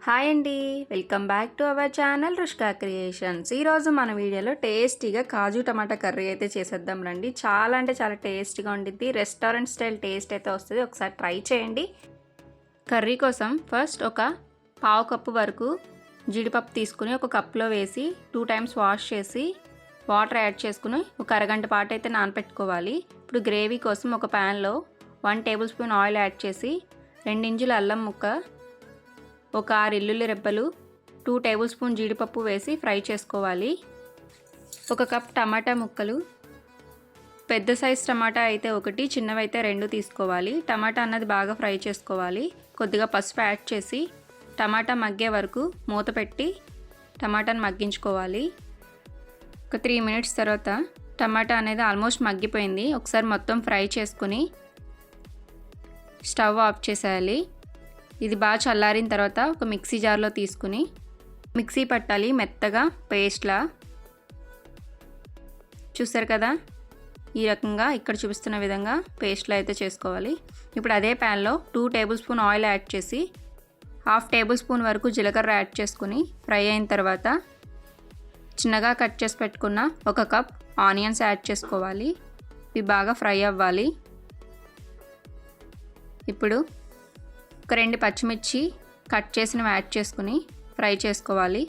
Hi అండి, welcome back to our channel Rushka creations. ఈరోజు మన వీడియోలో టేస్టీగా కాజు టమాటా కర్రీ అయితే చేసేద్దాం రండి. చాలా అంటే చాలా టేస్టీగా ఉండిద్ది. రెస్టారెంట్ స్టైల్ టేస్ట్ అయితే వస్తుంది. ఒకసారి ట్రై చేయండి. కర్రీ కోసం ఫస్ట్ ఒక పావు కప్పు వరకు జీడిపప్పు తీసుకుని ఒక కప్లో వేసి 2 టైమ్స్ వాష్ చేసి వాటర్ యాడ్ చేసుకుని ఒక అరగంట పాటు అయితే నానపెట్టుకోవాలి. ఇప్పుడు గ్రేవీ కోసం ఒక ప్యాన్లో 1 టేబుల్ స్పూన్ ఆయిల్ యాడ్ చేసి 2 ఇంచుల అల్లం ముక్క, ఒక 6 వెల్లుల్లి రెబ్బలు, 2 టేబుల్ స్పూన్ జీడిపప్పు వేసి ఫ్రై చేసుకోవాలి. ఒక కప్ టమాటా ముక్కలు, పెద్ద సైజ్ టమాటా అయితే 1, చిన్నవైతే 2 తీసుకోవాలి. టమాటా అన్నది బాగా ఫ్రై చేసుకోవాలి. కొద్దిగా పసుపు యాడ్ చేసి టమాటా మగ్గే వరకు మూత పెట్టి టమాటాను మగ్గించుకోవాలి. ఒక 3 మినిట్స్ తర్వాత టమాటా అనేది ఆల్మోస్ట్ మగ్గిపోయింది. ఒకసారి మొత్తం ఫ్రై చేసుకుని స్టవ్ ఆఫ్ చేసేయాలి. ఇది బాగా చల్లారిన తర్వాత ఒక మిక్సీ జార్లో తీసుకుని మిక్సీ పట్టాలి మెత్తగా పేస్ట్లా. చూసారు కదా, ఈ రకంగా ఇక్కడ చూపిస్తున్న విధంగా పేస్ట్లా అయితే చేసుకోవాలి. ఇప్పుడు అదే ప్యాన్లో 2 టేబుల్ స్పూన్ ఆయిల్ యాడ్ చేసి 1/2 టేబుల్ స్పూన్ వరకు జీలకర్ర యాడ్ చేసుకుని ఫ్రై అయిన తర్వాత చిన్నగా కట్ చేసి పెట్టుకున్న ఒక కప్ ఆనియన్స్ యాడ్ చేసుకోవాలి. ఇవి బాగా ఫ్రై అవ్వాలి. ఇప్పుడు ఒక 2 పచ్చిమిర్చి కట్ చేసినవి యాడ్ చేసుకుని ఫ్రై చేసుకోవాలి.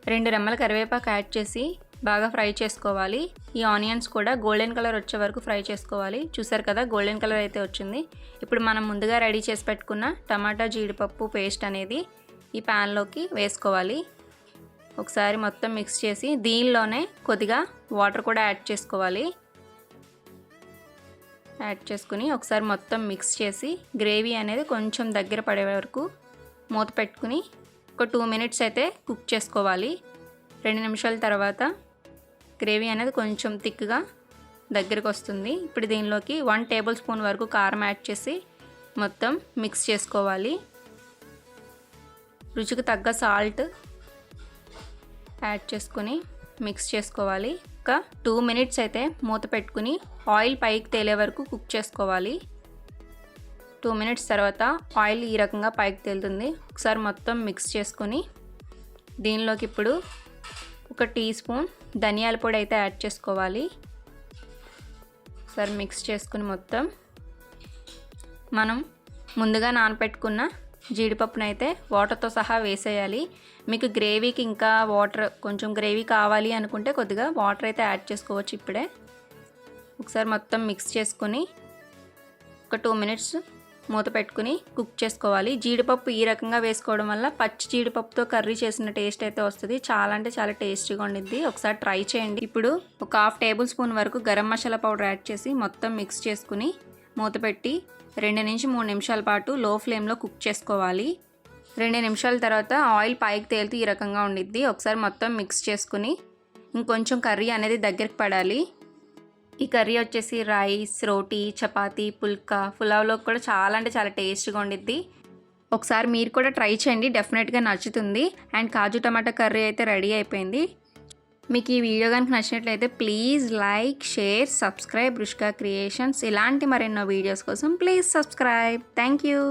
2 రెమ్మల కరివేపాకు యాడ్ చేసి బాగా ఫ్రై చేసుకోవాలి. ఈ ఆనియన్స్ కూడా గోల్డెన్ కలర్ వచ్చే వరకు ఫ్రై చేసుకోవాలి. చూసారు కదా, గోల్డెన్ కలర్ అయితే వచ్చింది. ఇప్పుడు మనం ముందుగా రెడీ చేసి పెట్టుకున్న టమాటా జీడిపప్పు పేస్ట్ అనేది ఈ ప్యాన్లోకి వేసుకోవాలి. ఒకసారి మొత్తం మిక్స్ చేసి దీనిలోనే కొద్దిగా వాటర్ కూడా యాడ్ చేసుకోవాలి. యాడ్ చేసుకుని ఒకసారి మొత్తం మిక్స్ చేసి గ్రేవీ అనేది కొంచెం దగ్గర పడే వరకు మూత పెట్టుకుని ఒక 2 మినిట్స్ అయితే కుక్ చేసుకోవాలి. 2 నిమిషాల తర్వాత గ్రేవీ అనేది కొంచెం థిక్గా దగ్గరకు వస్తుంది. ఇప్పుడు దీనిలోకి 1 టేబుల్ స్పూన్ వరకు కారం యాడ్ చేసి మొత్తం మిక్స్ చేసుకోవాలి. రుచికి తగ్గ సాల్ట్ యాడ్ చేసుకుని మిక్స్ చేసుకోవాలి. ఒక 2 మినిట్స్ అయితే మూత పెట్టుకుని ఆయిల్ పైకి తేలే వరకు కుక్ చేసుకోవాలి. 2 మినిట్స్ తర్వాత ఆయిల్ ఈ రకంగా పైకి తేలుతుంది. ఒకసారి మొత్తం మిక్స్ చేసుకొని దీనిలోకి ఇప్పుడు ఒక టీ స్పూన్ ధనియాల పొడి అయితే యాడ్ చేసుకోవాలి. ఒకసారి మిక్స్ చేసుకుని మొత్తం మనం ముందుగా నానపెట్టుకున్న జీడిపప్పును అయితే వాటర్తో సహా వేసేయాలి. మీకు గ్రేవీకి ఇంకా వాటర్ కొంచెం గ్రేవీ కావాలి అనుకుంటే కొద్దిగా వాటర్ అయితే యాడ్ చేసుకోవచ్చు. ఇప్పుడే ఒకసారి మొత్తం మిక్స్ చేసుకొని ఒక 2 మినిట్స్ మూత పెట్టుకుని కుక్ చేసుకోవాలి. జీడిపప్పు ఈ రకంగా వేసుకోవడం వల్ల పచ్చి జీడిపప్పుతో కర్రీ చేసిన టేస్ట్ అయితే వస్తుంది. చాలా అంటే చాలా టేస్టీగా ఉండిద్ది. ఒకసారి ట్రై చేయండి. ఇప్పుడు ఒక 1/2 టేబుల్ స్పూన్ వరకు గరం మసాలా పౌడర్ యాడ్ చేసి మొత్తం మిక్స్ చేసుకుని మూత పెట్టి 2 నుంచి 3 నిమిషాల పాటు లో ఫ్లేమ్లో కుక్ చేసుకోవాలి. 2 నిమిషాల తర్వాత ఆయిల్ పైకి తేలుతూ ఈ రకంగా ఉండిద్ది. ఒకసారి మొత్తం మిక్స్ చేసుకుని ఇంకొంచెం కర్రీ అనేది దగ్గరికి పడాలి. ఈ కర్రీ వచ్చేసి రైస్, రోటీ, చపాతీ, పుల్కా, పులావ్లో కూడా చాలా అంటే చాలా టేస్ట్గా ఉండిద్ది. ఒకసారి మీరు కూడా ట్రై చేయండి, డెఫినెట్గా నచ్చుతుంది. అండ్ కాజు టమాటా కర్రీ అయితే రెడీ అయిపోయింది. మీకు ఈ వీడియో కనుక నచ్చినట్లయితే please like, share, subscribe Rushka creations. ఇలాంటి మరెన్నో వీడియోస్ కోసం ప్లీజ్ సబ్స్క్రైబ్. Thank you.